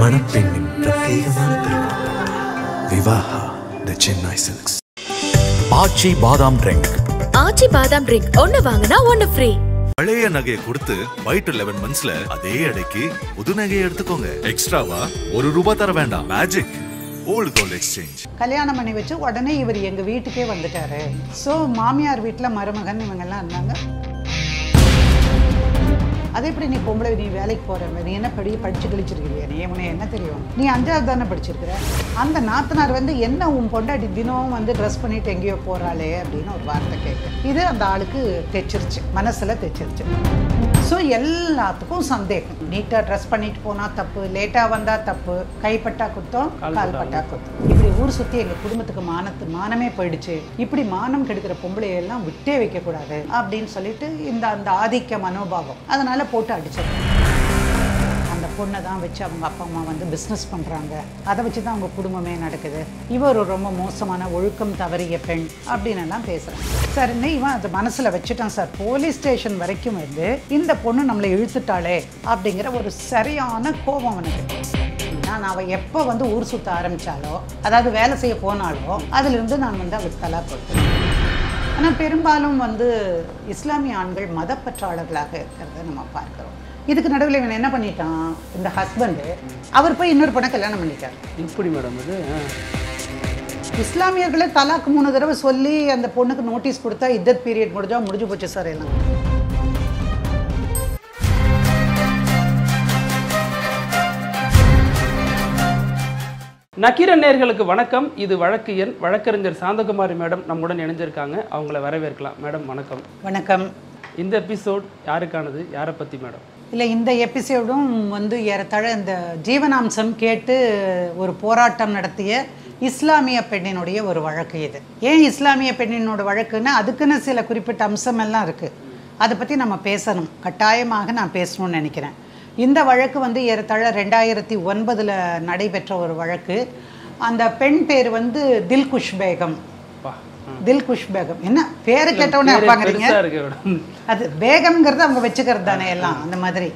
மணப்பெண்ணின் பிரத்யேகமான திருமணம் விவாஹா தி சென்னை சில்க்ஸ். ஆச்சி பாதாம் ட்ரிங்க். ஆச்சி பாதாம் ட்ரிங்க் ஒன்னு வாங்குனா ஒன்னு ஃப்ரீ. பழைய நகையை கொடுத்து 5 to 11 monthsல அதே அடைக்கு புது நகையை எடுத்துக்கோங்க. எக்ஸ்ட்ராவா ₹1 தர வேண்டாம். Magic old gold exchange. கல்யாணம் பண்ணி வச்சு உடனே இவர் எங்க வீட்டுக்கே வந்துட்டாரு. ஸோ மாமியார் வீட்டில் மருமகன் இவங்கெல்லாம் இருந்தாங்க. அதே எப்படி நீ பொம்பளை, நீ வேலைக்கு போற, நீ என்ன படிச்சு கழிச்சிருக்கிறியா, நீ உனக்கு என்ன தெரியும், நீ 5வது தானே படிச்சிருக்கிற. அந்த நாத்தனார் வந்து என்ன உன் பொண்டாட்டி தினம் வந்து ட்ரெஸ் பண்ணிட்டு எங்கேயோ போறாளே அப்படின்னு ஒரு வார்த்தை கேட்க, இது அந்த ஆளுக்கு தைச்சிருச்சு, மனசுல தைச்சிருச்சு. ஸோ எல்லாத்துக்கும் சந்தேகம். நீட்டாக ட்ரெஸ் பண்ணிட்டு போனால் தப்பு, லேட்டாக வந்தால் தப்பு, கைப்பட்டா குத்தம், கால்பட்டா குத்தம். இப்படி ஊர் சுற்றி எங்கள் குடும்பத்துக்கு மானமே போயிடுச்சு, இப்படி மானம் கெடுக்கிற பொம்பளையெல்லாம் விட்டே வைக்கக்கூடாது அப்படின்னு சொல்லிட்டு அந்த ஆதிக்க மனோபாவம் அதனால் போட்டு அடிச்சிருக்கோம். அந்த பொண்ணை தான் வச்சு அவங்க அப்பா அம்மா வந்து பிஸ்னஸ் பண்ணுறாங்க, அதை வச்சு தான் அவங்க குடும்பமே நடக்குது, இவர் ரொம்ப மோசமான ஒழுக்கம் தவறிய பெண் அப்படின்னு எல்லாம் பேசுகிறாங்க. சரின்னு இவன் அதை மனசில் வச்சுட்டான் சார். போலீஸ் ஸ்டேஷன் வரைக்கும் வந்து இந்த பொண்ணு நம்மளை இழுத்துட்டாளே அப்படிங்கிற ஒரு சரியான கோபம் அவனுக்கு. நான் அவள் எப்போ வந்து ஊர் சுற்ற ஆரம்பித்தாலோ, அதாவது வேலை செய்ய போனாலோ, அதிலிருந்து நான் வந்து அவளுக்கு தலாக் கொடுத்தேன். ஆனால் பெரும்பாலும் வந்து இஸ்லாமிய ஆண்கள் மதப்பற்றாளர்களாக இருக்கிறத நம்ம பார்க்குறோம். இதுக்கு நடுவில் இவன் என்ன பண்ணிட்டான், இந்த ஹஸ்பண்டு அவர் போய் இன்னொரு பொண்ணை கல்யாணம் பண்ணிட்டார். இப்படி மேடம் இது இஸ்லாமியர்களே தலாக்கு 3 தடவை சொல்லி அந்த பொண்ணுக்கு நோட்டீஸ் கொடுத்தா இத்தத் பீரியட் முடிஞ்சு போச்சு சார் எல்லாம். நக்கீரன் நேயர்களுக்கு வணக்கம். இது வழக்கு எண். வழக்கறிஞர் சாந்தகுமாரி மேடம் நம்முடன் இணைஞ்சிருக்காங்க. அவங்கள வரவேற்கலாம். மேடம் வணக்கம். வணக்கம். இந்த எபிசோட் யாருக்கானது, யாரை பற்றி மேடம்? இல்லை, இந்த எபிசோடும் வந்து ஏறத்தாழ இந்த ஜீவனாம்சம் கேட்டு ஒரு போராட்டம் நடத்திய இஸ்லாமிய பெண்ணினுடைய ஒரு வழக்கு இது. ஏன் இஸ்லாமிய பெண்ணினோட வழக்குன்னா அதுக்குன்னு சில குறிப்பிட்ட அம்சம் எல்லாம் இருக்குது. அதை பற்றி நம்ம பேசணும், கட்டாயமாக நான் பேசணும்னு நினைக்கிறேன். இந்த வழக்கு வந்து ஏறத்தாழ 2009 நடைபெற்ற ஒரு வழக்கு. அந்த பெண் பேர் வந்து தில்குஷ் பேகம். தில்குஷ் பேகம் என்ன பேரை கேட்டவுடனே பார்க்குறீங்க, அது பேகம்ங்கிறது அவங்க வச்சுக்கிறது தானே எல்லாம். அந்த மாதிரி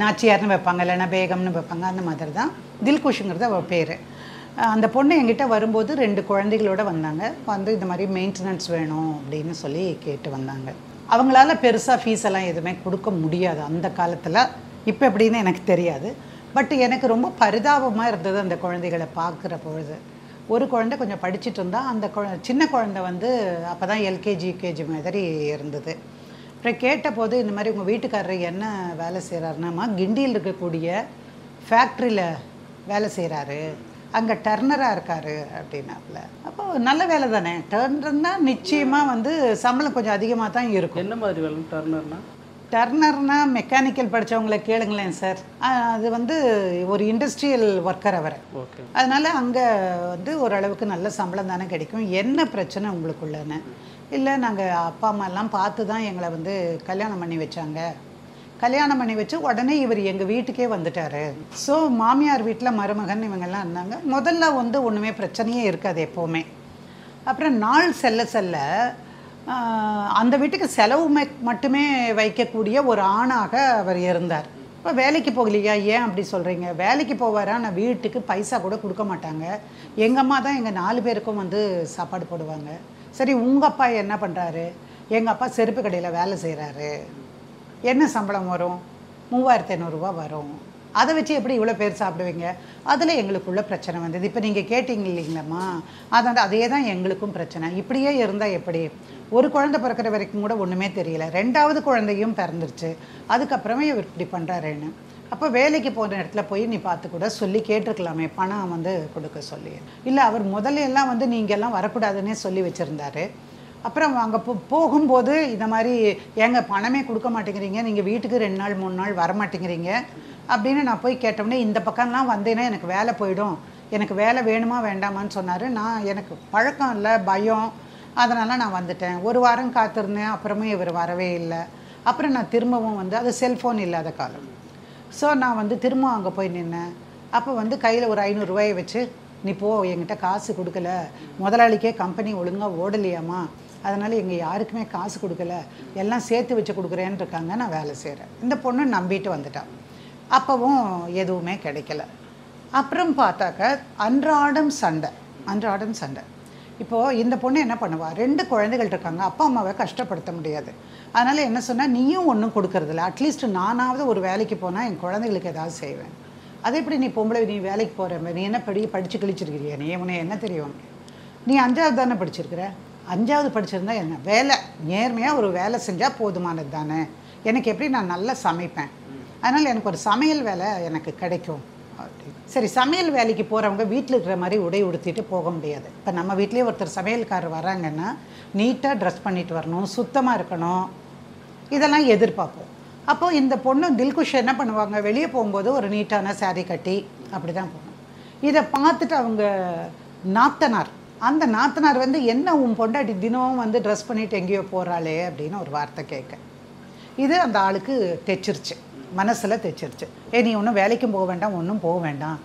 நாச்சியார்னு வைப்பாங்க, இல்லைன்னா பேகம்னு வைப்பாங்க, அந்த மாதிரி தான் தில்குஷுங்கிறது அவள் பேர். அந்த பொண்ணு என்கிட்ட வரும்போது 2 குழந்தைகளோடு வந்தாங்க. வந்து இந்த மாதிரி மெயின்டெனன்ஸ் வேணும் அப்படின்னு சொல்லி கேட்டு வந்தாங்க. அவங்களால பெருசாக ஃபீஸ் எல்லாம் எதுவுமே கொடுக்க முடியாது அந்த காலத்தில். இப்போ எப்படின்னு எனக்கு தெரியாது. பட் எனக்கு ரொம்ப பரிதாபமாக இருந்தது அந்த குழந்தைகளை பார்க்குற பொழுது. ஒரு குழந்தை கொஞ்சம் படிச்சுட்டு இருந்தால், அந்த சின்ன குழந்தை வந்து அப்போ தான் எல்கேஜி யூகேஜி மாதிரி இருந்தது. அப்புறம் கேட்டபோது இந்த மாதிரி உங்கள் வீட்டுக்காரர் என்ன வேலை செய்கிறாருன்னாம்மா, கிண்டியில் இருக்கக்கூடிய ஃபேக்ட்ரியில் வேலை செய்கிறாரு, அங்கே டர்னராக இருக்கார் அப்படின்னாப்புல. அப்போ நல்ல வேலை தானே, டர்னர்னா நிச்சயமாக வந்து சம்பளம் கொஞ்சம் அதிகமாக தான் இருக்கும். என்ன மாதிரி வேலை டர்னர்னா? டர்னர்னா மெக்கானிக்கல் படித்தவங்களை கேளுங்களேன் சார். அது வந்து ஒரு இண்டஸ்ட்ரியல் ஒர்க்கர் அவர். அதனால் அங்கே வந்து ஓரளவுக்கு நல்ல சம்பளம் தானே கிடைக்கும். என்ன பிரச்சனை உங்களுக்குள்ளன்னு? இல்லை, நாங்கள் அப்பா அம்மாலாம் பார்த்து தான் எங்களை வந்து கல்யாணம் பண்ணி வச்சாங்க. கல்யாணம் பண்ணி வச்சு உடனே இவர் எங்கள் வீட்டுக்கே வந்துட்டார். ஸோ மாமியார் வீட்டில் மருமகன் இவங்கெல்லாம் இருந்தாங்க. முதல்ல வந்து ஒன்றுமே பிரச்சனையே இருக்காது எப்போவுமே. அப்புறம் நாள் செல்ல செல்ல அந்த வீட்டுக்கு செலவு மட்டுமே வைக்கக்கூடிய ஒரு ஆணாக அவர் இருந்தார். இப்போ வேலைக்கு போகலையா? ஏன் அப்படி சொல்கிறீங்க? வேலைக்கு போவாரா? நான் வீட்டுக்கு பைசா கூட கொடுக்க மாட்டாங்க. எங்கள் அம்மா தான் எங்கள் 4 பேருக்கும் வந்து சாப்பாடு போடுவாங்க. சரி, உங்கள் அப்பா என்ன பண்ணுறாரு? எங்கள் அப்பா செருப்பு கடையில் வேலை செய்கிறாரு. என்ன சம்பளம் வரும்? 3500 வரும். அதை வச்சு எப்படி இவ்வளோ பேர் சாப்பிடுவீங்க? அதில் எங்களுக்குள்ள பிரச்சனை வந்தது. இப்போ நீங்கள் கேட்டிங்க இல்லைங்களாம்மா, அதே தான் எங்களுக்கும் பிரச்சனை. இப்படியே இருந்தால் எப்படி? ஒரு குழந்தை பிறக்கிற வரைக்கும் கூட ஒன்றுமே தெரியல, 2வது குழந்தையும் பிறந்துருச்சு, அதுக்கப்புறமே இவர் இப்படி பண்ணுறாருன்னு. அப்போ வேலைக்கு போகிற இடத்துல போய் நீ பார்த்து கூட சொல்லி கேட்டிருக்கலாமே, பணம் வந்து கொடுக்க சொல்லி. இல்லை, அவர் முதல்ல எல்லாம் வந்து நீங்கள்லாம் வரக்கூடாதுன்னே சொல்லி வச்சுருந்தாரு. அப்புறம் அங்கே போகும்போது இந்த மாதிரி ஏங்க பணமே கொடுக்க மாட்டேங்கிறீங்க, நீங்கள் வீட்டுக்கு 2 நாள் 3 நாள் வர மாட்டேங்கிறீங்க அப்படின்னு நான் போய் கேட்டோம்னே, இந்த பக்கம்லாம் வந்தேன்னா எனக்கு வேலை போயிடும், எனக்கு வேலை வேணுமா வேண்டாமான்னு சொன்னார். எனக்கு பழக்கம் இல்லை, பயம், அதனால் நான் வந்துட்டேன். 1 வாரம் காத்திருந்தேன். அப்புறமே இவர் வரவே இல்லை. அப்புறம் நான் திரும்பவும் வந்து, அது செல்ஃபோன் இல்லாத காலம். ஸோ நான் வந்து திரும்ப அங்கே போய் நின்னேன். அப்போ வந்து கையில் ஒரு 500 ரூபாயை வச்சு, நீ போ, என்கிட்ட காசு கொடுக்கல, முதலாளிக்கே கம்பெனி ஒழுங்காக ஓடலையாம்மா, அதனால் எங்கள் யாருக்குமே காசு கொடுக்கல, எல்லாம் சேர்த்து வச்சு கொடுக்குறேன்னு இருக்காங்க, நான் வேலை செய்கிறேன். இந்த பொண்ணு நம்பிட்டு வந்துட்டான். அப்போவும் எதுவுமே கிடைக்கல. அப்புறம் பார்த்தாக்க அன்றாடம் சண்டை. இப்போது இந்த பொண்ணு என்ன பண்ணுவா, 2 குழந்தைகள் இருக்காங்க, அப்பா அம்மாவை கஷ்டப்படுத்த முடியாது. அதனால் என்ன சொன்னால், நீயும் ஒன்றும் கொடுக்கறதில்ல, அட்லீஸ்ட் நானாவது ஒரு வேலைக்கு போனால் என் குழந்தைகளுக்கு ஏதாவது செய்வேன். அதே எப்படி நீ பொம்பளை, நீ வேலைக்கு போகிற, நீ என்ன படித்து கிழிச்சிருக்கிறியா, நீ உனக்கு என்ன தெரியும், நீ 5வது தானே படிச்சிருக்கிற, 5வது படிச்சிருந்தா என்ன வேலை, நேர்மையாக ஒரு வேலை செஞ்சால் போதுமானது தானே, எனக்கு எப்படி நான் நல்லா சமைப்பேன், அதனால் எனக்கு ஒரு சமையல் வேலை எனக்கு கிடைக்கும். சரி, சமையல் வேலைக்கு போகிறவங்க வீட்டில் இருக்கிற மாதிரி உடை உடுத்திட்டு போக முடியாது. இப்போ நம்ம வீட்லேயே ஒருத்தர் சமையல்காரர் வராங்கன்னா நீட்டாக ட்ரெஸ் பண்ணிட்டு வரணும், சுத்தமாக இருக்கணும், இதெல்லாம் எதிர்பார்ப்போம். அப்போது இந்த பொண்ணு தில்குஷ் என்ன பண்ணுவாங்க, வெளியே போகும்போது ஒரு நீட்டான சாரீ கட்டி அப்படி தான் போகணும். இதை பார்த்துட்டு அவங்க நாத்தனார், அந்த நாத்தனார் வந்து என்ன உன் பொண்டாட்டி தினமும் வந்து ட்ரெஸ் பண்ணிட்டு எங்கேயோ போகிறாளே அப்படின்னு ஒரு வார்த்தை கேட்க, இது அந்த ஆளுக்கு தைச்சிருச்சு, மனசில் தைச்சிருச்சு. நீ ஒன்றும் வேலைக்கும் போக வேண்டாம், ஒன்றும் போக வேண்டாம்,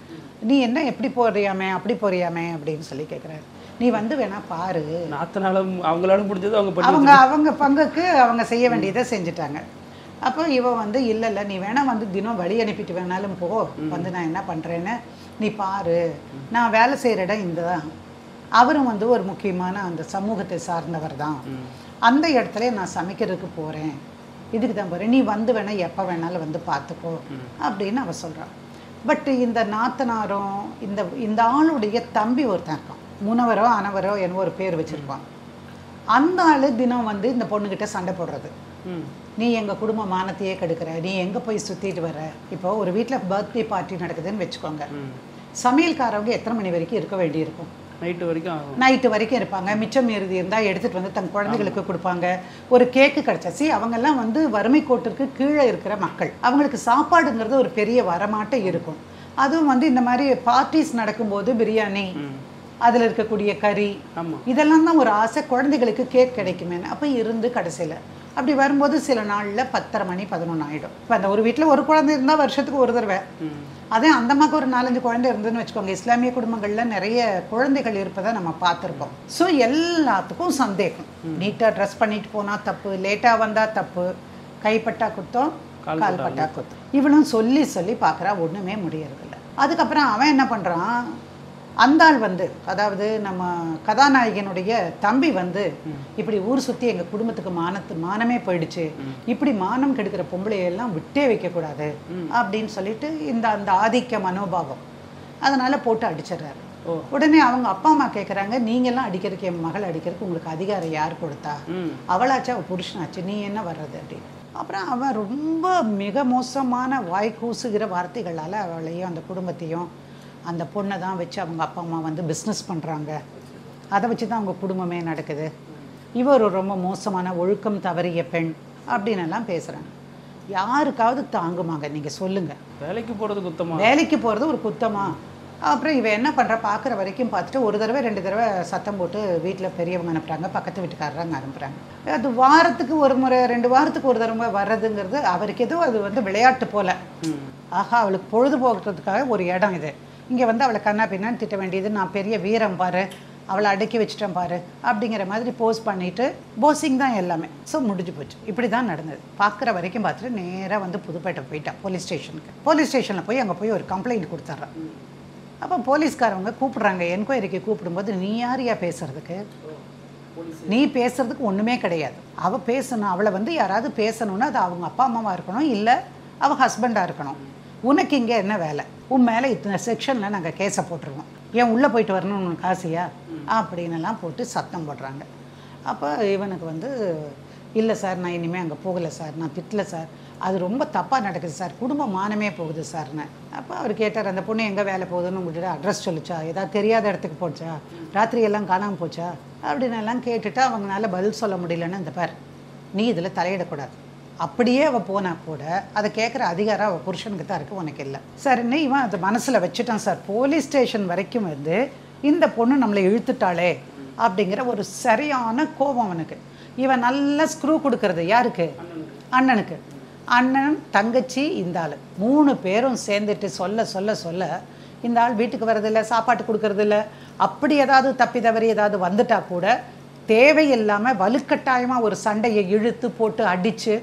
நீ என்ன எப்படி போறியாமே அப்படி போறியாமே அப்படின்னு சொல்லி கேட்குறாரு. நீ வந்து வேணா பாரு. நாத்தனாலும் அவங்களால முடிஞ்சது அவங்க பங்குக்கு அவங்க செய்ய வேண்டியதை செஞ்சுட்டாங்க. அப்போ இவன் வந்து இல்லை நீ வேணா வந்து தினம் வழி அனுப்பிட்டு வேணாலும் போ, வந்து நான் என்ன பண்ணுறேன்னு நீ பாரு, நான் வேலை செய்கிற இடம் இந்த தான், அவரும் வந்து ஒரு முக்கியமான அந்த சமூகத்தை சார்ந்தவர் தான், அந்த இடத்துல நான் சமைக்கிறதுக்கு போகிறேன், இதுக்கு தான் போகிறேன், நீ வந்து வேணா எப்போ வேணாலும் வந்து பார்த்துக்கோ அப்படின்னு அவ சொல்கிறான். பட் இந்த நாத்தனாரும் இந்த ஆளுடைய தம்பி ஒருத்தன் இருக்கான், முனவரோ அனவரோ என்ன ஒரு பேர் வச்சுருப்பான். அந்த ஆள் தினம் வந்து இந்த பொண்ணுக்கிட்ட சண்டை போடுறது, நீ எங்கள் குடும்ப மானத்தையே கெடுக்கிற, நீ எங்கே போய் சுற்றிட்டு வர. இப்போ ஒரு வீட்டில் பர்த்டே பார்ட்டி நடக்குதுன்னு வச்சுக்கோங்க, சமையல்காரவங்க எத்தனை மணி வரைக்கும் இருக்க வேண்டியிருக்கும், நைட்டு வரைக்கும் இருப்பாங்க. மிச்சம் மீறி இருந்தால் எடுத்துகிட்டு வந்து தன் குழந்தைகளுக்கு கொடுப்பாங்க. ஒரு கேக்கு கிடச்சாச்சு, அவங்கெல்லாம் வந்து வறுமை கோட்டிற்கு கீழே இருக்கிற மக்கள், அவங்களுக்கு சாப்பாடுங்கிறது ஒரு பெரிய வரமாட்டே இருக்கும். அதுவும் வந்து இந்த மாதிரி பார்ட்டிஸ் நடக்கும்போது பிரியாணி, அதில் இருக்கக்கூடிய கறி, இதெல்லாம் தான் ஒரு ஆசை, குழந்தைகளுக்கு கேக் கிடைக்குமே. அப்போ இருந்து கடைசியில் அப்படி வரும்போது சில நாளில் 10:30 மணி 11 ஆகிடும். இப்போ அந்த ஒரு வீட்டில் ஒரு குழந்தை இருந்தால் வருஷத்துக்கு ஒரு தடவை, அதே அந்த மாதிரி ஒரு 4-5 குழந்தை இருந்துன்னு வச்சுக்கோங்க. இஸ்லாமிய குடும்பங்களில் நிறைய குழந்தைகள் இருப்பதை நம்ம பார்த்துருக்கோம். ஸோ எல்லாத்துக்கும் சந்தேகம், நீட்டாக ட்ரெஸ் பண்ணிட்டு போனால் தப்பு, லேட்டாக வந்தால் தப்பு, கைப்பட்டா குத்தம் கால்பட்டா குத்தம், இவனும் சொல்லி சொல்லி பார்க்குறா, ஒன்றுமே முடியறதில்ல. அதுக்கப்புறம் அவன் என்ன பண்ணுறான், அந்த ஆள் வந்து அதாவது நம்ம கதாநாயகனுடைய தம்பி வந்து இப்படி ஊர் சுற்றி எங்கள் குடும்பத்துக்கு மானமே போயிடுச்சு, இப்படி மானம் கெடுக்கிற பொம்பளையெல்லாம் விட்டே வைக்கக்கூடாது அப்படின்னு சொல்லிட்டு அந்த ஆதிக்க மனோபாவம் அதனால் போட்டு அடிச்சிடுறாரு. உடனே அவங்க அப்பா அம்மா கேட்குறாங்க, நீங்கள்லாம் அடிக்கிறதுக்கு, என் மகள் அடிக்கிறதுக்கு உங்களுக்கு அதிகாரம் யார் கொடுத்தா, அவளாச்சும் அவள் புருஷனாச்சு, நீ என்ன வர்றது அப்படின்னு. அப்புறம் அவன் ரொம்ப மிக மோசமான வாய் கூசுகிற வார்த்தைகளால் அவளையும் அந்த குடும்பத்தையும், அந்த பொண்ணை தான் வச்சு அவங்க அப்பா அம்மா வந்து பிஸ்னஸ் பண்ணுறாங்க, அதை வச்சு தான் அவங்க குடும்பமே நடக்குது, இவர் ரொம்ப மோசமான ஒழுக்கம் தவறிய பெண் அப்படின்னு எல்லாம் பேசுகிறாங்க. யாருக்காவது தாங்குமாங்க நீங்கள் சொல்லுங்கள்? வேலைக்கு போகிறது ஒரு குத்தமா? அப்புறம் இவன் என்ன பண்ணுறா, பார்க்குற வரைக்கும் பார்த்துட்டு 1 தடவை 2 தடவை சத்தம் போட்டு வீட்டில் பெரியவங்க அனுப்புகிறாங்க, பக்கத்து வீட்டுக்காரங்க அனுப்புகிறாங்க. அது வாரத்துக்கு ஒரு முறை 2 வாரத்துக்கு ஒரு தடவை வர்றதுங்கிறது அவருக்கு ஏதோ அது வந்து விளையாட்டு போல். ஆஹா, அவளுக்கு பொழுது போகிறதுக்காக ஒரு இடம் இது, இங்கே வந்து அவளை கண்ணா பின்னான்னு திட்ட வேண்டியது, நான் பெரிய வீரம் பாரு, அவளை அடக்கி வச்சுட்டேன் பாரு அப்படிங்கிற மாதிரி போஸ்ட் பண்ணிவிட்டு போஸிங் தான் எல்லாமே. ஸோ முடிஞ்சு போச்சு. இப்படி தான் நடந்தது. பார்க்குற வரைக்கும் பார்த்துட்டு நேராக வந்து புதுப்பேட்டை போயிட்டான் போலீஸ் ஸ்டேஷனுக்கு. போலீஸ் ஸ்டேஷனில் போய் அங்கே போய் ஒரு கம்ப்ளைண்ட் கொடுத்துட்றான். அப்போ போலீஸ்காரவங்க கூப்பிட்றாங்க, என்கொயரிக்கு கூப்பிடும்போது, நீ யாரையா பேசுறதுக்கு, நீ பேசுறதுக்கு ஒன்றுமே கிடையாது, அவள் பேசணும், அவளை வந்து யாராவது பேசணுன்னா அது அவங்க அப்பா அம்மாவாக இருக்கணும், இல்லை அவள் ஹஸ்பண்டாக இருக்கணும், உனக்கு இங்கே என்ன வேலை, உன் மேலே இத்தனை செக்ஷனில் நாங்கள் கேஸை போட்டுருவோம், ஏன் உள்ளே போயிட்டு வரணும்னு உனக்கு ஆசையா அப்படின்னெல்லாம் போட்டு சத்தம் போடுறாங்க. அப்போ இவனுக்கு வந்து, இல்லை சார் நான் இனிமேல் அங்கே போகலை சார், நான் திட்டலை சார், அது ரொம்ப தப்பாக நடக்குது சார், குடும்ப மானமே போகுது சார்னு. அப்போ அவர் கேட்டார், அந்த பொண்ணு எங்கே வேலை போகுதுன்னு உங்கள்கிட்ட அட்ரஸ் சொல்லிச்சா, ஏதாவது தெரியாத இடத்துக்கு போச்சா, ராத்திரி எல்லாம் காணாமல் போச்சா அப்படின்னு எல்லாம் கேட்டுட்டு அவங்களால பதில் சொல்ல முடியலன்னு, இந்த பார் நீ இதில் தலையிடக்கூடாது, அப்படியே அவள் போனால் கூட அதை கேட்குற அதிகாரம் அவள் புருஷனுக்கு தான் இருக்குது, உனக்கு இல்லை சரின்னு இவன் அதை மனசில் வச்சுட்டான் சார். போலீஸ் ஸ்டேஷன் வரைக்கும் வந்து இந்த பொண்ணு நம்மளை இழுத்துட்டாளே அப்படிங்கிற ஒரு சரியான கோபம் அவனுக்கு. இவன் நல்லா ஸ்க்ரூ கொடுக்கறது யாருக்கு, அண்ணனுக்கு. அண்ணன் தங்கச்சி இந்த ஆள் 3 பேரும் சேர்ந்துட்டு சொல்ல சொல்ல சொல்ல இந்த ஆள் வீட்டுக்கு வர்றதில்லை, சாப்பாட்டு கொடுக்கறதில்ல, அப்படி ஏதாவது தப்பி தவறி ஏதாவது வந்துட்டா கூட தேவையில்லாமல் வலுக்கட்டாயமாக ஒரு சண்டையை இழுத்து போட்டு அடித்து.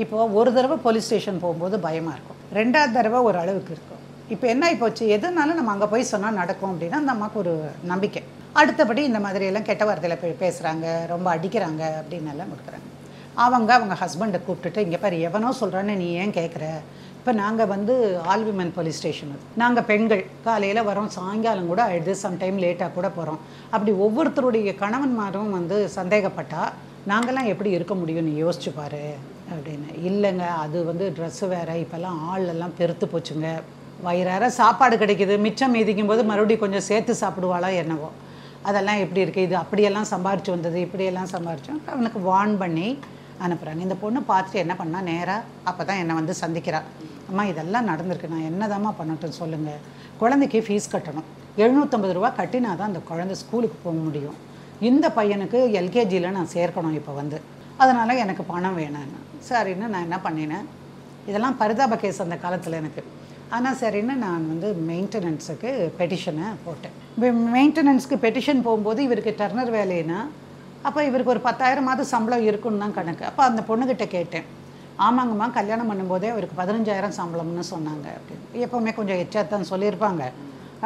இப்போது ஒரு தடவை போலீஸ் ஸ்டேஷன் போகும்போது பயமாக இருக்கும், 2வது தடவை ஒரு அளவுக்கு இருக்கும், இப்போ என்ன ஆகிப்போச்சு, எதுனாலும் நம்ம அங்கே போய் சொன்னால் நடக்கும் அப்படின்னா அந்த அம்மாவுக்கு ஒரு நம்பிக்கை. அடுத்தபடி இந்த மாதிரியெல்லாம் கெட்ட வார்த்தையில் பேசுகிறாங்க, ரொம்ப அடிக்கிறாங்க அப்படின்னு எல்லாம் கொடுக்குறாங்க. அவங்க ஹஸ்பண்டை கூப்பிட்டுட்டு, இங்கே பாரு எவனோ சொல்கிறான்னு நீ ஏன் கேட்குற, இப்போ நாங்கள் வந்து ஆல் விமன் போலீஸ் ஸ்டேஷன், நாங்கள் பெண்கள் காலையில் வரோம், சாயங்காலம் கூட ஆயிடுது, சம்டைம் லேட்டாக கூட போகிறோம். அப்படி ஒவ்வொருத்தருடைய கணவன்மாரும் வந்து சந்தேகப்பட்டால் நாங்கள்லாம் எப்படி இருக்க முடியும், நீ யோசிச்சு பாரு அப்படின்னு. இல்லைங்க, அது வந்து ட்ரெஸ்ஸு வேறு, இப்போல்லாம் ஆள் எல்லாம் பெருத்து போச்சுங்க, வயிறார சாப்பாடு கிடைக்கிது, மிச்சம் மீதிக்கும் போது மறுபடியும் கொஞ்சம் சேர்த்து சாப்பிடுவாளா என்னவோ, அதெல்லாம் எப்படி இருக்குது, இது அப்படியெல்லாம் சம்பாரிச்சு வந்தது, இப்படியெல்லாம் சம்பாரிச்சோம். அவனுக்கு வார்ன் பண்ணி அனுப்புகிறாங்க. இந்த பொண்ணு பார்த்துட்டு என்ன பண்ணால் நேராக அப்போ தான் என்னை வந்து சந்திக்கிறாள். அம்மா இதெல்லாம் நடந்திருக்கு, நான் என்னதாம்மா பண்ணட்டும் சொல்லுங்கள், குழந்தைக்கு ஃபீஸ் கட்டணும், 750 ரூபா கட்டினா தான் அந்த குழந்தை ஸ்கூலுக்கு போக முடியும், இந்த பையனுக்கு எல்கேஜியில் நான் சேர்க்கணும் இப்போ வந்து, அதனால் எனக்கு பணம் வேணும்னு. சரின்னு நான் என்ன பண்ணினேன், இதெல்லாம் பரிதாப கேஸ் அந்த காலத்தில் எனக்கு. ஆனால் சரின்னு நான் வந்து மெயின்டெனன்ஸுக்கு பெட்டிஷனை போட்டேன். மெயின்டெனன்ஸுக்கு பெட்டிஷன் போகும்போது இவருக்கு டர்னர் வேலைன்னா அப்போ இவருக்கு ஒரு 10,000 சம்பளம் இருக்குன்னு தான் கணக்கு. அப்போ அந்த பொண்ணுக்கிட்ட கேட்டேன், ஆமாங்கம்மா கல்யாணம் பண்ணும்போதே அவருக்கு 15,000 சம்பளம்னு சொன்னாங்க அப்படின்னு. எப்போவுமே கொஞ்சம் எச்சா தான் சொல்லியிருப்பாங்க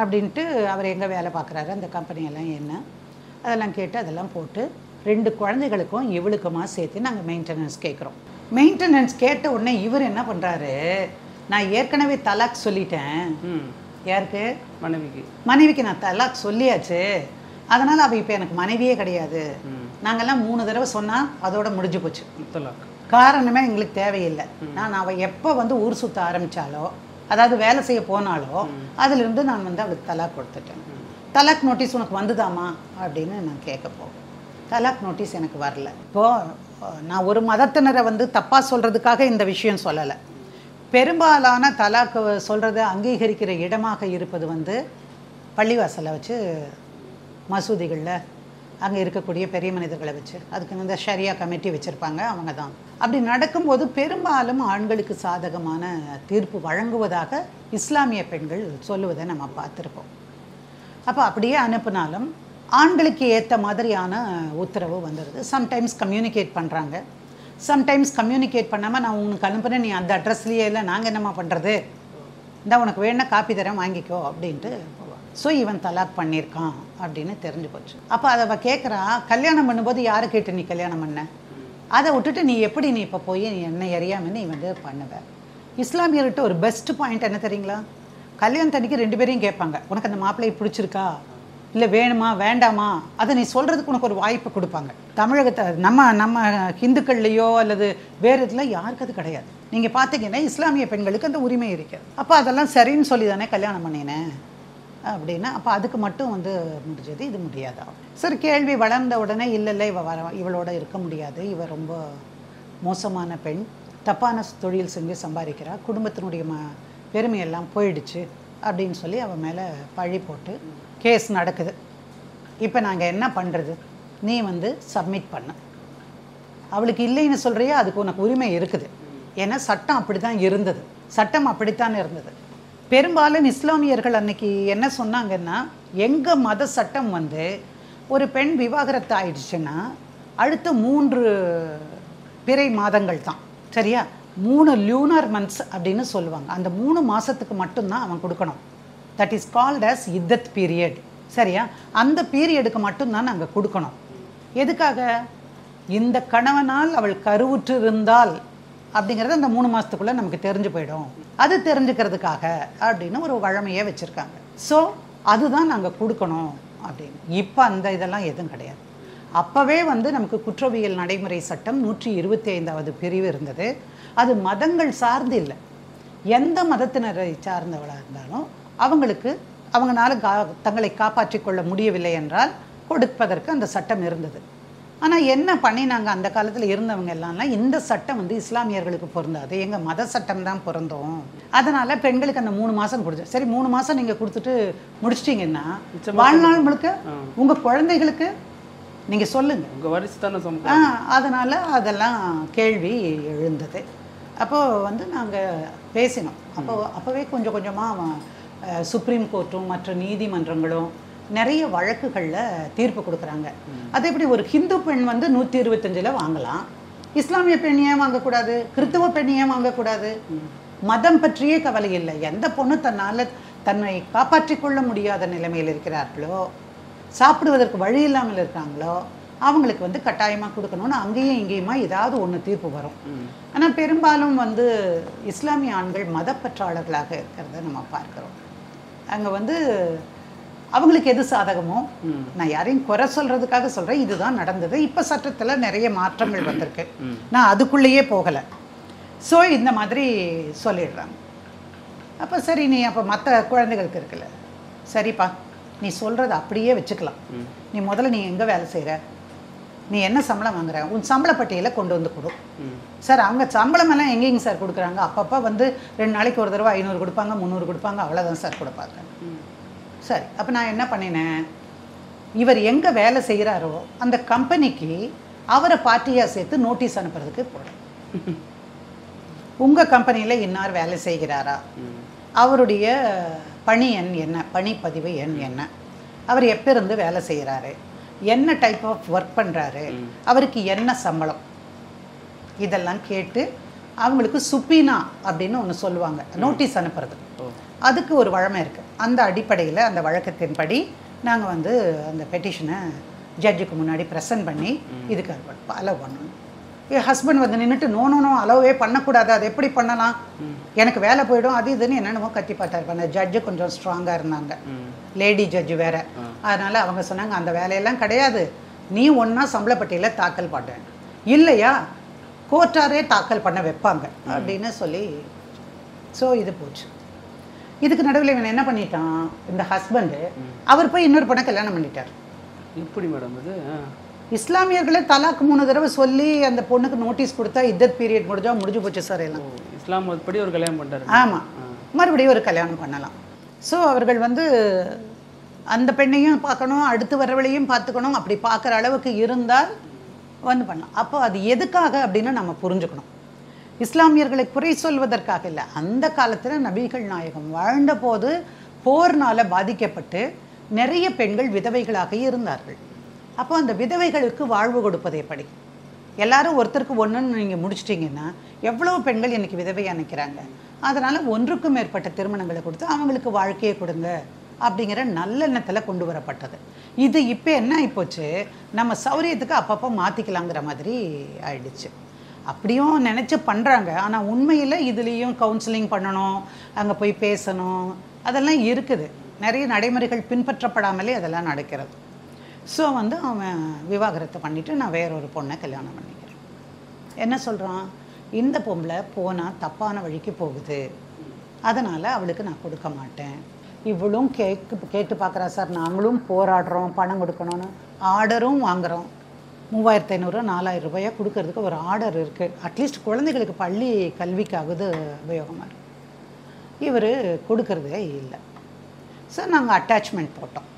அப்படின்ட்டு. அவர் எங்கே வேலை பார்க்குறாரு, அந்த கம்பெனியெல்லாம் என்ன, அதெல்லாம் கேட்டு அதெல்லாம் போட்டு 2 குழந்தைகளுக்கும் இவளுக்குமா சேர்த்து நாங்கள் மெயின்டெனன்ஸ் கேட்குறோம். மெயின்டெனன்ஸ் கேட்ட உடனே இவர் என்ன பண்ணுறாரு, நான் ஏற்கனவே தலாக் சொல்லிட்டேன். யாருக்கு? மனைவிக்கு நான் தலாக் சொல்லியாச்சு, அதனால் அவள் இப்போ எனக்கு மனைவியே கிடையாது, நாங்கள்லாம் 3 தடவை சொன்னால் அதோட முடிஞ்சு போச்சு, காரணமே எங்களுக்கு தேவையில்லை. நான் அவள் எப்போ வந்து ஊர் சுற்ற ஆரம்பித்தாலோ, அதாவது வேலை செய்ய போனாலோ, அதிலிருந்து நான் வந்து அவளுக்கு தலாக் கொடுத்துட்டேன். தலாக் நோட்டீஸ் உனக்கு வந்துதாமா அப்படின்னு நான் கேட்க போவேன். தலாக் நோட்டீஸ் எனக்கு வரல. இப்போது நான் ஒரு மதத்தினரை வந்து தப்பாக சொல்கிறதுக்காக இந்த விஷயம் சொல்லலை. பெரும்பாலான தலாக் சொல்கிறத அங்கீகரிக்கிற இடமாக இருப்பது வந்து பள்ளிவாசலை வச்சு, மசூதிகளில் அங்கே இருக்கக்கூடிய பெரிய மனிதர்களை வச்சு, அதுக்கு இந்த ஷரியா கமிட்டி வச்சுருப்பாங்க, அவங்க தான். அப்படி நடக்கும்போது பெரும்பாலும் ஆண்களுக்கு சாதகமான தீர்ப்பு வழங்குவதாக இஸ்லாமிய பெண்கள் சொல்லுவதை நம்ம பார்த்துருப்போம். அப்போ அப்படியே அனுப்புனாலும் ஆண்களுக்கு ஏற்ற மாதிரியான உத்தரவு வந்துடுது. சம்டைம்ஸ் கம்யூனிகேட் பண்ணுறாங்க, சம்டைம்ஸ் கம்யூனிகேட் பண்ணாமல் நான் உனக்கு அனுப்புகிறேன், நீ அந்த அட்ரஸ்லேயே இல்லை, நாங்கள் என்னம்மா பண்ணுறது, இந்த உனக்கு வேணா காப்பி தரேன் வாங்கிக்கோ அப்படின்ட்டு. ஸோ இவன் தலாக் பண்ணியிருக்கான் அப்படின்னு தெரிஞ்சு போச்சு. அப்போ அதை அவள் கேட்குறா, கல்யாணம் பண்ணும்போது யாரை கேட்டு நீ கல்யாணம் பண்ண, அதை விட்டுட்டு நீ எப்படி நீ இப்போ போய் நீ என்ன அறியாமல் நீ வந்து பண்ணுவேன். இஸ்லாமியர்கிட்ட ஒரு பெஸ்ட் பாயிண்ட் என்ன தெரியுங்களா, கல்யாணத்தன்னைக்கு 2 பேரையும் கேட்பாங்க, உனக்கு அந்த மாப்பிள்ளையை பிடிச்சிருக்கா, இல்லை வேணுமா வேண்டாமா, அதை நீ சொல்கிறதுக்கு உனக்கு ஒரு வாய்ப்பு கொடுப்பாங்க. தமிழகத்தை நம்ம ஹிந்துக்கள்லையோ அல்லது வேறு இதில் யாருக்கு அது கிடையாது. நீங்கள் பார்த்தீங்கன்னா இஸ்லாமிய பெண்களுக்கு அந்த உரிமை இருக்குது. அப்போ அதெல்லாம் சரின்னு சொல்லி தானே கல்யாணம் பண்ணினேன் அப்படின்னா, அப்போ அதுக்கு மட்டும் வந்து முடிஞ்சது, இது முடியாதா. சரி, கேள்வி வளர்ந்த உடனே இல்லை இவளோட இருக்க முடியாது, இவ ரொம்ப மோசமான பெண், தப்பான தொழில் செஞ்சு சம்பாதிக்கிறா, குடும்பத்தினுடைய பெருமையெல்லாம் போயிடுச்சு அப்படின்னு சொல்லி அவன் மேலே பழி போட்டு கேஸ் நடக்குது. இப்போ நாங்கள் என்ன பண்ணுறது, நீ வந்து சப்மிட் பண்ண, அவளுக்கு இல்லைன்னு சொல்கிறியா, அதுக்கு உனக்கு உரிமை இருக்குது. ஏன்னா சட்டம் அப்படி தான் இருந்தது, சட்டம் அப்படித்தான் இருந்தது. பெரும்பாலும் இஸ்லாமியர்கள் அன்னைக்கு என்ன சொன்னாங்கன்னா, எங்கள் மத சட்டம் வந்து ஒரு பெண் விவாகரத்து ஆயிடுச்சுன்னா அடுத்த 3 பிறை மாதங்கள் தான், சரியா, 3 லூனார் மந்த்ஸ் அப்படின்னு சொல்லுவாங்க. அந்த 3 மாதத்துக்கு மட்டும்தான் அவன் கொடுக்கணும். தட் இஸ் கால்ட் அஸ் இத்தத் பீரியட், சரியா. அந்த பீரியடுக்கு மட்டும்தான் நாங்கள் கொடுக்கணும். எதுக்காக, இந்த கணவனால் அவள் கருவுற்று இருந்தால் அப்படிங்கிறது அந்த 3 மாதத்துக்குள்ளே நமக்கு தெரிஞ்சு போயிடும், அது தெரிஞ்சுக்கிறதுக்காக அப்படின்னு ஒரு வழமையை வச்சுருக்காங்க. ஸோ அதுதான் நாங்கள் கொடுக்கணும் அப்படின்னு. இப்போ அந்த இதெல்லாம் எதுவும் கிடையாது. அப்போவே வந்து நமக்கு குற்றவியல் நடைமுறை சட்டம் 125வது பிரிவு இருந்தது. அது மதங்கள் சார்ந்து இல்லை, எந்த மதத்தினரை சார்ந்தவளாக இருந்தாலும் அவங்களுக்கு அவங்களால தங்களை காப்பாற்றிக் கொள்ள முடியவில்லை என்றால் கொடுப்பதற்கு அந்த சட்டம் இருந்தது. ஆனால் என்ன பண்ணினாங்க, அந்த காலத்தில் இருந்தவங்க எல்லாம்லாம் இந்த சட்டம் வந்து இஸ்லாமியர்களுக்கு பொருந்தாது, எங்கள் மத சட்டம் தான் பொருந்தோம், அதனால் பெண்களுக்கு அந்த 3 மாதம் கொடுத்து, சரி 3 மாதம் நீங்கள் கொடுத்துட்டு முடிச்சிட்டிங்கன்னா வாழ்நாள் முழுக்க உங்கள் குழந்தைகளுக்கு நீங்கள் சொல்லுங்கள், உங்கள் வரிசை தானே. அதனால் அதெல்லாம் கேள்வி எழுந்தது. அப்போது வந்து நாங்கள் பேசினோம். அப்போவே கொஞ்சம் கொஞ்சமாக சுப்ரீம் கோர்ட்டும் மற்ற நீதிமன்றங்களும் நிறைய வழக்குகளில் தீர்ப்பு கொடுக்குறாங்க. அது எப்படி ஒரு ஹிந்து பெண் வந்து 125ல் வாங்கலாம், இஸ்லாமிய பெண் ஏன் வாங்கக்கூடாது, கிறிஸ்தவ பெண் ஏன் வாங்கக்கூடாது, மதம் பற்றியே கவலை இல்லை. எந்த பொண்ணு தன்னால் தன்னை காப்பாற்றிக் கொள்ள முடியாத நிலைமையில் இருக்கிறார்களோ, சாப்பிடுவதற்கு வழி இல்லாமல் இருக்காங்களோ, அவங்களுக்கு வந்து கட்டாயமாக கொடுக்கணும்னு அங்கேயும் இங்கேயுமா ஏதாவது ஒன்று தீர்ப்பு வரும். ஆனால் பெரும்பாலும் வந்து இஸ்லாமிய ஆண்கள் மதப்பற்றாளர்களாக இருக்கிறத நம்ம பார்க்குறோம். அங்கே வந்து அவங்களுக்கு எது சாதகமோ, நான் யாரையும் குறை சொல்கிறதுக்காக சொல்கிறேன், இதுதான் நடந்தது. இப்போ சட்டத்தில் நிறைய மாற்றங்கள் வந்திருக்கு, நான் அதுக்குள்ளேயே போகலை. ஸோ இந்த மாதிரி சொல்லிடுறாங்க. அப்போ சரி, நீ அப்போ மற்ற குழந்தைகளுக்கு இருக்குல்ல, சரிப்பா நீ சொல்கிறத அப்படியே வச்சுக்கலாம். நீ முதல்ல நீ எங்கே வேலை செய்கிற, நீ என்ன சம்பளம் வாங்குற, உன் சம்பள பட்டியலை கொண்டு வந்து கொடு. சார் அவங்க சம்பளமெல்லாம் எங்கேங்க சார் கொடுக்குறாங்க, அப்பப்போ வந்து 2 நாளைக்கு ஒரு தடவை 500 கொடுப்பாங்க, 300 கொடுப்பாங்க, அவ்வளோதான் சார் கொடுப்பாங்க. சரி, அப்போ நான் என்ன பண்ணினேன், இவர் எங்கே வேலை செய்கிறாரோ அந்த கம்பெனிக்கு அவரை பார்ட்டியாக சேர்த்து நோட்டீஸ் அனுப்புறதுக்கு போகிறேன். உங்கள் கம்பெனியில் இன்னார் வேலை செய்கிறாரா, அவருடைய பணி எண் என்ன, பணிப்பதிவு எண் என்ன, அவர் எப்போ இருந்து வேலை செய்கிறாரு, என்ன டைப் ஆஃப் ஒர்க் பண்ணுறாரு, அவருக்கு என்ன சம்பளம், இதெல்லாம் கேட்டு அவங்களுக்கு சுப்பீனா அப்படின்னு ஒன்று சொல்லுவாங்க, நோட்டீஸ் அனுப்புறது. அதுக்கு ஒரு வழமை இருக்குது. அந்த அடிப்படையில் அந்த வழக்கத்தின்படி நாங்கள் வந்து அந்த பெட்டிஷனை ஜட்ஜுக்கு முன்னாடி ப்ரெசன்ட் பண்ணி இதுக்கு அலோவ் பண்ணணும். என் ஹஸ்பண்ட் வந்து நின்றுட்டு நோ அலோவே பண்ணக்கூடாது, அது எப்படி பண்ணலாம், எனக்கு வேலை போயிடும், அது இதுன்னு என்னென்னமோ கத்தி பார்த்தாரு. அந்த ஜட்ஜு கொஞ்சம் ஸ்ட்ராங்காக இருந்தாங்க, லேடி ஜட்ஜு வேறு. அதனால் அவங்க சொன்னாங்க, அந்த வேலையெல்லாம் கிடையாது, நீ ஒன்றா சம்பளப்பட்டியில் தாக்கல் பண்ண, இல்லையா கோர்ட்டாரே தாக்கல் பண்ண வைப்பாங்க அப்படின்னு சொல்லி. ஸோ இது போச்சு. இதுக்கு நடுவில் இவன் என்ன பண்ணிட்டான், இந்த ஹஸ்பண்டு அவர் போய் இன்னொரு பொண்ணை கல்யாணம் பண்ணிட்டார். இப்படி மேடம் இது இஸ்லாமியர்களே தலாக்கு 3 தடவை சொல்லி அந்த பொண்ணுக்கு நோட்டீஸ் கொடுத்தா இத்தத் பீரியட் முடிஞ்சு போச்சு சார் எல்லாம். இஸ்லாம் படி ஒரு கல்யாணம் பண்ணுறாரு. ஆமாம், மறுபடியும் ஒரு கல்யாணம் பண்ணலாம். ஸோ அவர்கள் வந்து அந்த பெண்ணையும் பார்க்கணும், அடுத்து வரவளையும் பார்த்துக்கணும், அப்படி பார்க்குற அளவுக்கு இருந்தால் வந்து பண்ணலாம். அப்போ அது எதுக்காக அப்படின்னு நம்ம புரிஞ்சுக்கணும். இஸ்லாமியர்களை குறை சொல்வதற்காக இல்லை. அந்த காலத்தில் நபிகள் நாயகம் வாழ்ந்த போது போர்னால் பாதிக்கப்பட்டு நிறைய பெண்கள் விதவைகளாக இருந்தார்கள். அப்போ அந்த விதவைகளுக்கு வாழ்வு கொடுப்பது எப்படி? எல்லாரும் ஒருத்தருக்கு ஒன்றுன்னு நீங்கள் முடிச்சிட்டிங்கன்னா எவ்வளோ பெண்கள் இன்றைக்கி விதவையாக நிற்கிறாங்க. அதனால் 1க்கும் மேற்பட்ட திருமணங்களை கொடுத்து அவங்களுக்கு வாழ்க்கையை கொடுங்க அப்படிங்கிற நல்லெண்ணத்தில் கொண்டு வரப்பட்டது. இது இப்போ என்ன ஆகிப்போச்சு, நம்ம சௌரியத்துக்கு அப்பப்போ மாற்றிக்கலாங்கிற மாதிரி ஆயிடுச்சு. அப்படியும் நினச்சி பண்ணுறாங்க. ஆனால் உண்மையில் இதுலேயும் கவுன்சிலிங் பண்ணணும், அங்கே போய் பேசணும், அதெல்லாம் இருக்குது. நிறைய நடைமுறைகள் பின்பற்றப்படாமலே அதெல்லாம் நடக்கிறது. ஸோ வந்து அவன் விவாகரத்தை பண்ணிவிட்டு நான் வேறொரு பொண்ணை கல்யாணம் பண்ணிக்கிறேன். என்ன சொல்கிறான், இந்த பொம்பளை போனால் தப்பான வழிக்கு போகுது, அதனால் அவளுக்கு நான் கொடுக்க மாட்டேன். இவளும் கேட்டு பார்க்குறா சார், நாங்களும் போராடுறோம், பணம் கொடுக்கணும்னு ஆர்டரும் வாங்குகிறோம். 3500 4000 ரூபாயாக கொடுக்கறதுக்கு ஒரு ஆர்டர் இருக்குது. அட்லீஸ்ட் குழந்தைகளுக்கு பள்ளி கல்விக்காகுது உபயோகமாக இருக்குது. இவர் கொடுக்கறதே இல்லை. சார் நாங்கள் அட்டாச்மெண்ட் போட்டோம்,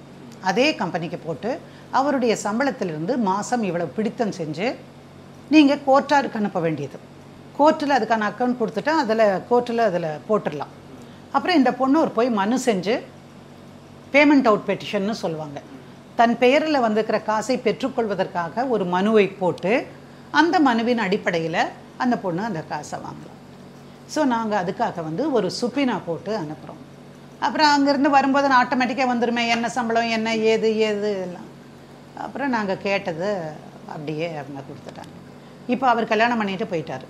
அதே கம்பெனிக்கு போட்டு அவருடைய சம்பளத்திலிருந்து மாதம் இவ்வளோ பிடித்தம் செஞ்சு நீங்கள் கோர்ட்டாருக்கு அனுப்ப வேண்டியது. கோர்ட்டில் அதுக்கான அக்கௌண்ட் கொடுத்துட்டா கோர்ட்டில் அதில் போட்டுடலாம். அப்புறம் இந்த பொண்ணு ஒரு போய் மனு செஞ்சு பேமெண்ட் அவுட் பெட்டிஷன்னு சொல்லுவாங்க, தன் பெயரில் வந்திருக்கிற காசை பெற்றுக்கொள்வதற்காக ஒரு மனுவை போட்டு அந்த மனுவின் அடிப்படையில் அந்த பொண்ணு அந்த காசை வாங்கலாம். ஸோ நாங்கள் அதுக்காக வந்து ஒரு சுப்பினா போட்டு அனுப்புகிறோம். அப்புறம் அங்கேருந்து வரும்போது நான் ஆட்டோமேட்டிக்காக வந்துடுமே, என்ன சம்பளம் என்ன ஏது எல்லாம். அப்புறம் நாங்கள் கேட்டது அப்படியே அவங்க கொடுத்துட்டாங்க. இப்போ அவர் கல்யாணம் பண்ணிட்டு போயிட்டார்.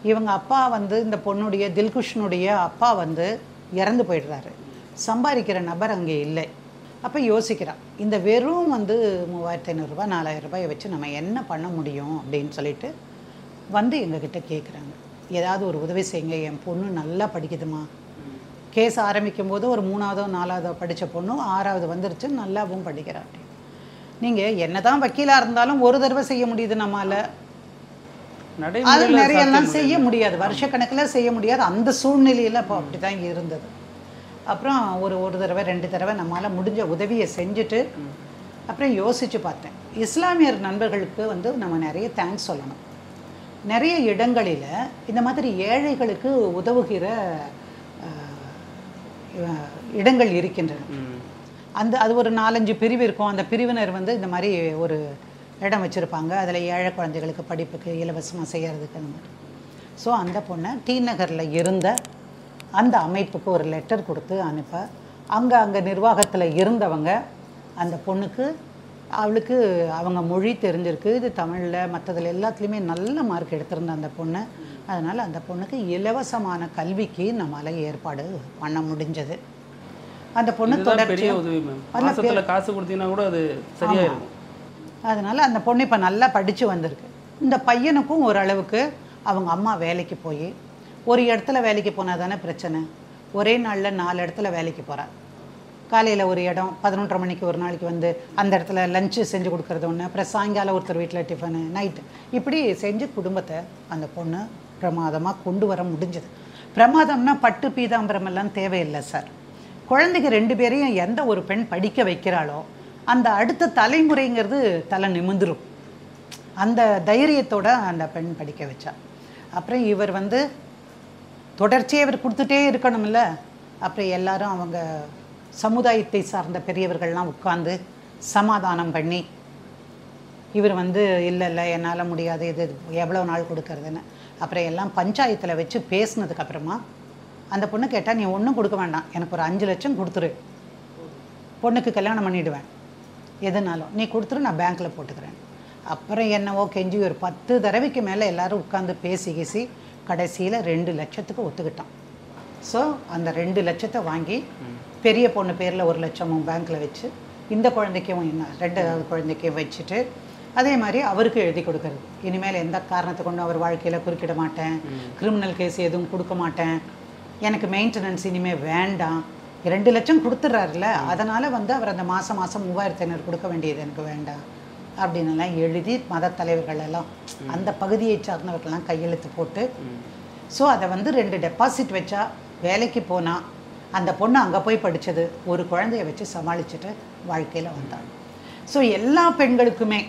இவங்க அப்பா வந்து இந்த பொண்ணுடைய தில்குஷனுடைய அப்பா வந்து இறந்து போயிடுறாரு. சம்பாதிக்கிற நபர் அங்கே இல்லை. அப்போ யோசிக்கிறான், இந்த வெறும் வந்து 3500 ரூபா 4000 ரூபாயை வச்சு நம்ம என்ன பண்ண முடியும் அப்படின்னு சொல்லிட்டு வந்து எங்ககிட்ட கேட்குறாங்க, ஏதாவது ஒரு உதவி செய்யுங்க, என் பொண்ணு நல்லா படிக்குதுமா. கேஸ் ஆரம்பிக்கும் போது ஒரு 3ஆவதோ 4ஆவதோ படித்த பொண்ணு 6ஆவது வந்துருச்சு, நல்லாவும் படிக்கிறா. அப்படி நீங்கள் என்ன தான் வக்கீலாக இருந்தாலும் ஒரு தடவை செய்ய முடியுது நம்மளால், அது நிறையெல்லாம் செய்ய முடியாது, வருஷக்கணக்கில் செய்ய முடியாது. அந்த சூழ்நிலையில் இப்போ அப்படி தான் இருந்தது. அப்புறம் ஒரு தடவை 2 தடவை நம்மளால் முடிஞ்ச உதவியை செஞ்சுட்டு அப்புறம் யோசித்து பார்த்தேன், இஸ்லாமியர் நண்பர்களுக்கு வந்து நம்ம நிறைய தேங்க்ஸ் சொல்லணும். நிறைய இடங்களில் இந்த மாதிரி ஏழைகளுக்கு உதவுகிற இடங்கள் இருக்கின்றன. அது ஒரு 4-5 பிரிவு இருக்கும். அந்த பிரிவினர் வந்து இந்த மாதிரி ஒரு இடம் வச்சுருப்பாங்க, அதில் ஏழை குழந்தைகளுக்கு படிப்புக்கு இலவசமாக செய்கிறதுக்கு அந்த மாதிரி. ஸோ அந்த பொண்ணை டி நகரில் இருந்த அந்த அமைப்புக்கு ஒரு லெட்டர் கொடுத்து அனுப்ப அங்கே நிர்வாகத்தில் இருந்தவங்க அந்த பொண்ணுக்கு அவளுக்கு அவங்க மொழி தெரிஞ்சிருக்கு, இது தமிழில் மற்றதில் எல்லாத்துலேயுமே நல்ல மார்க் எடுத்திருந்த அந்த பொண்ணு. அதனால் அந்த பொண்ணுக்கு இலவசமான கல்விக்கு நம்மளால் ஏற்பாடு பண்ண முடிஞ்சது. அந்த பொண்ணு தொடர்ச்சியாக காசு கொடுத்தீங்கன்னா கூட அது சரியாக இருக்கும். அதனால் அந்த பொண்ணு இப்போ நல்லா படித்து வந்திருக்கு. இந்த பையனுக்கும் ஓரளவுக்கு அவங்க அம்மா வேலைக்கு போய் ஒரு இடத்துல வேலைக்கு போனால் தானே பிரச்சனை. ஒரே நாளில் 4 இடத்துல வேலைக்கு போகிறாள். காலையில் ஒரு இடம் 11:30 மணிக்கு ஒரு நாளைக்கு வந்து அந்த இடத்துல லஞ்சு செஞ்சு கொடுக்குறது ஒன்று, அப்புறம் சாயங்காலம் ஒருத்தர் வீட்டில் டிஃபனு, நைட்டு, இப்படி செஞ்சு குடும்பத்தை அந்த பொண்ணு பிரமாதமாக கொண்டு வர முடிஞ்சது. பிரமாதம்னா பட்டு பீதாம்பரம் எல்லாம் தேவையில்லை சார். குழந்தைக்கு 2 பேரையும் எந்த ஒரு பெண் படிக்க வைக்கிறாளோ அந்த அடுத்த தலைமுறைங்கிறது தலை நிமிந்துரும். அந்த தைரியத்தோட அந்த பெண் படிக்க வச்சா. அப்புறம் இவர் வந்து தொடர்ச்சியாக இவர் கொடுத்துட்டே இருக்கணும்ல. அப்புறம் எல்லாரும் அவங்க சமுதாயத்தை சார்ந்த பெரியவர்கள்லாம் உட்கார்ந்து சமாதானம் பண்ணி இவர் வந்து இல்லை என்னால் முடியாது, இது எவ்வளோ நாள் கொடுக்கறதுன்னு. அப்புறம் எல்லாம் பஞ்சாயத்தில் வச்சு பேசினதுக்கப்புறமா அந்த பொண்ணு கேட்டால் நீ ஒன்றும் கொடுக்க வேண்டாம், எனக்கு ஒரு 5 லட்சம் கொடுத்துரு, பொண்ணுக்கு கல்யாணம் பண்ணிவிடுவேன், எதுனாலும் நீ கொடுத்துரு, நான் பேங்க்கில் போட்டுக்கிறேன். அப்புறம் என்னவோ கெஞ்சி ஒரு 10 தடவைக்கு மேலே எல்லோரும் உட்காந்து பேசி கடைசியில் 2 லட்சத்துக்கு ஒத்துக்கிட்டான். ஸோ அந்த 2 லட்சத்தை வாங்கி பெரிய பொண்ணு பேரில் 1 லட்சமும் பேங்க்கில் வச்சு இந்த குழந்தைக்கும் என்ன 2வது குழந்தைக்கும் வச்சுட்டு அதே மாதிரி அவருக்கு எழுதி கொடுக்கறது. இனிமேல் எந்த காரணத்தை கொண்டு அவர் வாழ்க்கையில் குறுக்கிட மாட்டேன், கிரிமினல் கேஸ் எதுவும் கொடுக்க மாட்டேன், எனக்கு மெயின்டெனன்ஸ் இனிமேல் வேண்டாம். 2 லட்சம் கொடுத்துட்றாருல, அதனால் வந்து அவர் அந்த மாதம் 3500 கொடுக்க வேண்டியது எனக்கு வேண்டாம் அப்படின்னுலாம் எழுதி மத தலைவர்கள் எல்லாம் அந்த பகுதியை சார்ந்தவர்கள்லாம் கையெழுத்து போட்டு, ஸோ அதை வந்து 2 டெபாசிட் வச்சா வேலைக்கு போனால் அந்த பொண்ணு அங்கே போய் படித்தது, ஒரு குழந்தைய வச்சு சமாளிச்சுட்டு வாழ்க்கையில் வந்தாள். ஸோ எல்லா பெண்களுக்குமே,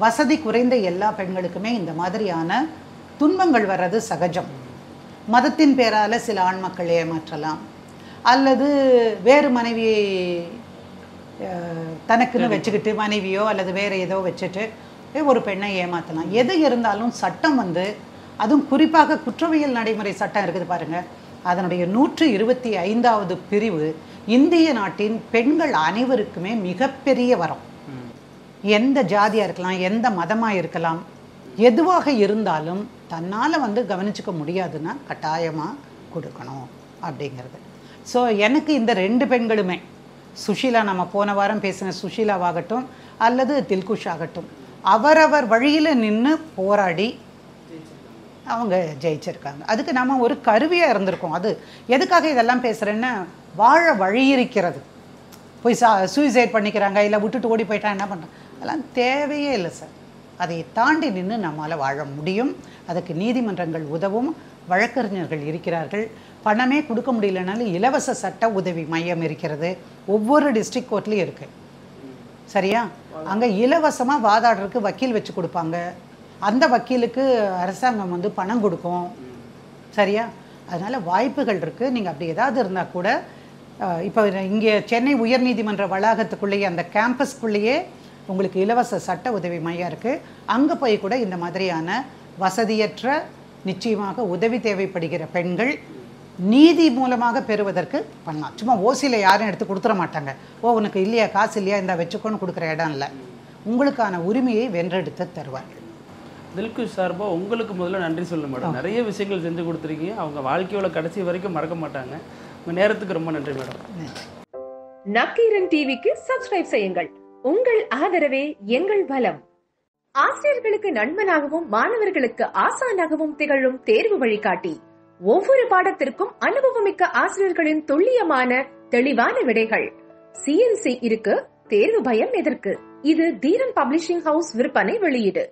வசதி குறைந்த எல்லா பெண்களுக்குமே இந்த மாதிரியான துன்பங்கள் வர்றது சகஜம். மதத்தின் பேரால் சில ஆண் மக்கள் ஏமாற்றலாம், அல்லது வேறு மனைவியை தனக்குன்னு வச்சுக்கிட்டு மனைவியோ அல்லது வேறு ஏதோ வச்சுட்டு ஒரு பெண்ணை ஏமாற்றலாம். எது இருந்தாலும் சட்டம் வந்து, அதுவும் குறிப்பாக குற்றவியல் நடைமுறை சட்டம் இருக்குது பாருங்கள், அதனுடைய 125வது பிரிவு இந்திய நாட்டின் பெண்கள் அனைவருக்குமே மிகப்பெரிய வரம். எந்த ஜாதியாக இருக்கலாம், எந்த மதமாக இருக்கலாம், எதுவாக இருந்தாலும் தன்னால் வந்து கவனிச்சுக்க முடியாதுன்னா கட்டாயமாக கொடுக்கணும் அப்படிங்கிறது. ஸோ எனக்கு இந்த 2 பெண்களுமே, சுஷீலா, நம்ம போன வாரம் பேசின சுஷீலாவாகட்டும் அல்லது தில்குஷ் ஆகட்டும், அவரவர் வழியில் நின்று போராடி அவங்க ஜெயிச்சிருக்காங்க. அதுக்கு நம்ம ஒரு கருவியாக இருந்திருக்கோம். அது எதுக்காக இதெல்லாம் பேசுகிறேன்னா, வாழ வழி இருக்கிறது. போய் சூசைட் பண்ணிக்கிறாங்க, இல்லை விட்டுட்டு ஓடி போயிட்டா என்ன பண்ணுறாங்க, அதெல்லாம் தேவையே இல்லை சார். அதை தாண்டி நின்று நம்மளால் வாழ முடியும். அதுக்கு நீதிமன்றங்கள் உதவும், வழக்கறிஞர்கள் இருக்கிறார்கள். பணமே கொடுக்க முடியலனாலும் இலவச சட்ட உதவி மையம் இருக்கிறது, ஒவ்வொரு டிஸ்ட்ரிக்ட் கோர்ட்லேயும் இருக்குது. சரியா? அங்கே இலவசமாக வாதாடுறதுக்கு வக்கீல் வச்சு கொடுப்பாங்க. அந்த வக்கீலுக்கு அரசாங்கம் வந்து பணம் கொடுக்கும். சரியா? அதனால் வாய்ப்புகள் இருக்குது. நீங்கள் அப்படி ஏதாவது இருந்தால் கூட, இப்போ இங்கே சென்னை உயர்நீதிமன்ற வளாகத்துக்குள்ளேயே அந்த கேம்பஸ்க்குள்ளேயே உங்களுக்கு இலவச சட்ட உதவி மையம் இருக்குது. அங்கே போய் கூட இந்த மாதிரியான வசதியற்ற, நிச்சயமாக உதவி தேவைப்படுகிற பெண்கள் நீதி மூலமாக பெறுவதற்கு பண்ணலாம். சும்மா ஓசியில் யாரும் எடுத்து கொடுத்துட மாட்டாங்க. உனக்கு இல்லையா, காசு இல்லையா, இந்த வச்சுக்கோன்னு கொடுக்குற இடம் இல்லை. உங்களுக்கான உரிமையை வென்றெடுத்து தருவார்கள். தில்குஷ் சார்பாக உங்களுக்கு முதல்ல நன்றி சொல்லணும் மேடம். நிறைய விஷயங்கள் செஞ்சு கொடுத்துருக்கீங்க. அவங்க வாழ்க்கையோட கடைசி வரைக்கும் மறக்க மாட்டாங்க. உங்கள் நேரத்துக்கு ரொம்ப நன்றி மேடம். நக்கீரன் டிவிக்கு சப்ஸ்கிரைப் செய்யுங்கள். உங்கள் ஆதரவே எங்கள் பலம். ஆசிரியர்களுக்கு நண்பனாகவும் மாணவர்களுக்கு ஆசானாகவும் திகழும் தேர்வு வழிகாட்டி. ஒவ்வொரு பாடத்திற்கும் அனுபவமிக்க ஆசிரியர்களின் துல்லியமான தெளிவான விடைகள். CNC இருக்கு, தேர்வு பயம் எதற்கு? இது தீரன் பப்ளிஷிங் ஹவுஸ் விற்பனை வெளியீடு.